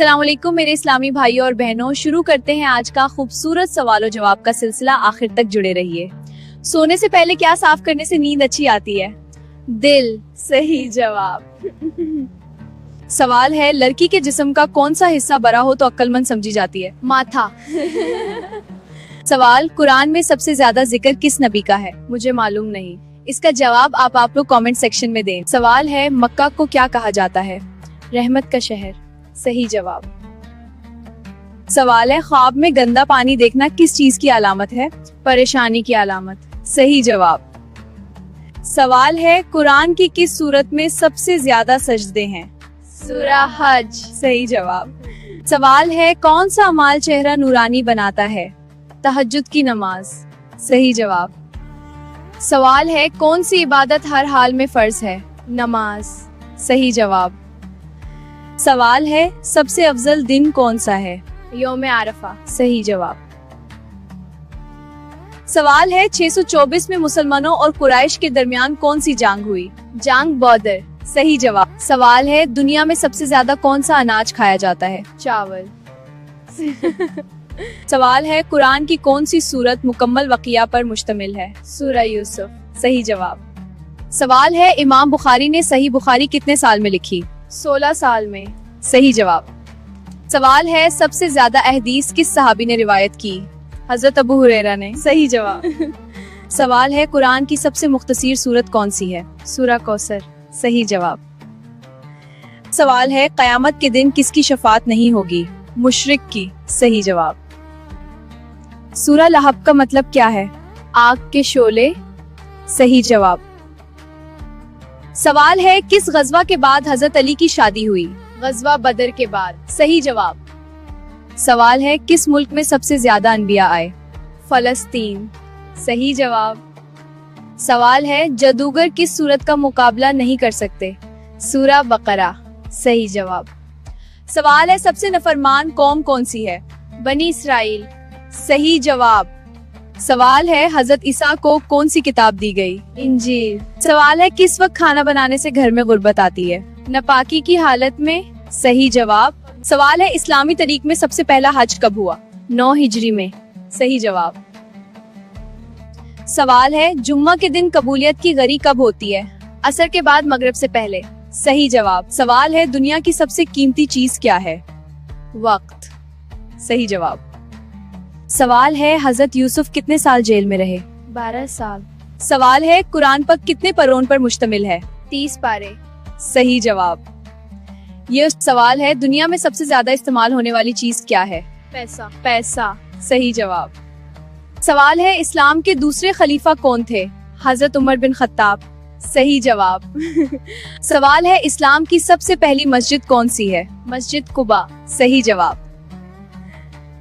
अस्सलाम वालेकुम मेरे इस्लामी भाइयों और बहनों, शुरू करते हैं आज का खूबसूरत सवाल और जवाब का सिलसिला। आखिर तक जुड़े रहिए। सोने से पहले क्या साफ करने से नींद अच्छी आती है? दिल। सही जवाब। सवाल है, लड़की के जिस्म का कौन सा हिस्सा बड़ा हो तो अक्लमंद समझी जाती है? माथा। सवाल, कुरान में सबसे ज्यादा जिक्र किस नबी का है? मुझे मालूम नहीं। इसका जवाब आप लोग कमेंट सेक्शन में दें। सवाल है, मक्का को क्या कहा जाता है? रहमत का शहर। सही जवाब। सवाल है, ख्वाब में गंदा पानी देखना किस चीज की अलामत है? परेशानी की अलामत। सही जवाब। सवाल है, कुरान की किस सूरत में सबसे ज्यादा सजदे हैं? सूरा हज। सही जवाब। सवाल है, कौन सा अमाल चेहरा नूरानी बनाता है? तहज्जुद की नमाज। सही जवाब। सवाल है, कौन सी इबादत हर हाल में फर्ज है? नमाज। सही जवाब। सवाल है, सबसे अफजल दिन कौन सा है? यौम आरफा। सही जवाब। सवाल है, 624 में मुसलमानों और कुरैश के दरमियान कौन सी जंग हुई? जंग बदर। सही जवाब। सवाल है, दुनिया में सबसे ज्यादा कौन सा अनाज खाया जाता है? चावल। सवाल है, कुरान की कौन सी सूरत मुकम्मल वक़िया पर मुश्तमिल है? सूरा यूसुफ। सही जवाब। सवाल है, इमाम बुखारी ने सही बुखारी कितने साल में लिखी? 16 साल में। सही जवाब। सवाल है, सबसे ज्यादा अहदीस किस सहाबी ने रिवायत की? हजरत अबू हुरैरा ने। सही जवाब। सवाल है, कुरान की सबसे मुख्तसर सूरत कौन सी है? सूरा कौसर। सही जवाब। सवाल है, कयामत के दिन किसकी शफाअत नहीं होगी? मुशरिक की। सही जवाब। सूरा लहब का मतलब क्या है? आग के शोले। सही जवाब। सवाल है, किस गजवा के बाद हजरत अली की शादी हुई? गजवा बदर के बाद। सही जवाब। सवाल है, किस मुल्क में सबसे ज्यादा अनबिया आए? फलस्तीन। सही जवाब। सवाल है, जादूगर किस सूरत का मुकाबला नहीं कर सकते? सूरा बकरा। सही जवाब। सवाल है, सबसे नफरमान कौम कौन सी है? बनी इसराइल। सही जवाब। सवाल है, हजरत ईसा को कौन सी किताब दी गई? इंजील। सवाल है, किस वक्त खाना बनाने से घर में गुर्बत आती है? नापाकी की हालत में। सही जवाब। सवाल है, इस्लामी तरीक में सबसे पहला हज कब हुआ? 9 हिजरी में। सही जवाब। सवाल है, जुम्मा के दिन कबूलियत की घड़ी कब होती है? असर के बाद मगरिब से पहले। सही जवाब। सवाल है, दुनिया की सबसे कीमती चीज क्या है? वक्त। सही जवाब। सवाल है, हजरत यूसुफ कितने साल जेल में रहे? 12 साल। सवाल है, कुरान पर कितने परों पर मुश्तमिल है? 30 पारे। सही जवाब। यह सवाल है, दुनिया में सबसे ज्यादा इस्तेमाल होने वाली चीज क्या है? पैसा। पैसा। सही जवाब। सवाल है, इस्लाम के दूसरे खलीफा कौन थे? हजरत उमर बिन खत्ताब। सही जवाब। सवाल है, इस्लाम की सबसे पहली मस्जिद कौन सी है? मस्जिद कुबा। सही जवाब।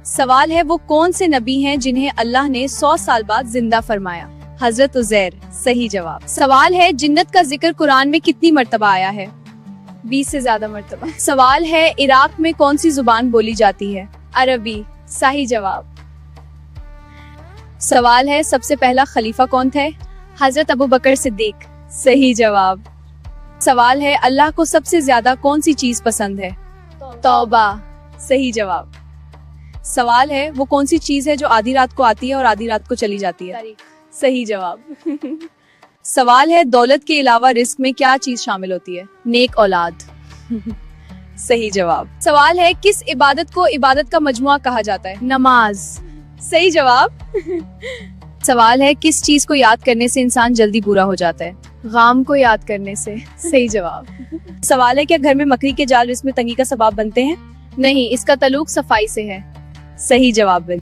सवाल है, वो कौन से नबी हैं जिन्हें अल्लाह ने 100 साल बाद जिंदा फरमाया? हजरत उजैर। सही जवाब। सवाल है, जिन्नत का जिक्र कुरान में कितनी मर्तबा आया है? 20 से ज्यादा मर्तबा। सवाल है, इराक में कौन सी जुबान बोली जाती है? अरबी। सही जवाब। सवाल है, सबसे पहला खलीफा कौन थे? हजरत अबू बकर सिद्दीक। सही जवाब। सवाल है, अल्लाह को सबसे ज्यादा कौन सी चीज पसंद है? तौबा। सही जवाब। सवाल है, वो कौन सी चीज है जो आधी रात को आती है और आधी रात को चली जाती है? सही जवाब। सवाल है, दौलत के अलावा रिस्क में क्या चीज शामिल होती है? नेक औलाद। सही जवाब। सवाल है, किस इबादत को इबादत का मजमुआ कहा जाता है? नमाज। सही जवाब। सवाल है, किस चीज को याद करने से इंसान जल्दी पूरा हो जाता है? गाम को याद करने से। सही जवाब। सवाल है, क्या घर में मकड़ी के जाल रिस्क में तंगी का सबब बनते हैं? नहीं, इसका ताल्लुक सफाई से है। सही जवाब।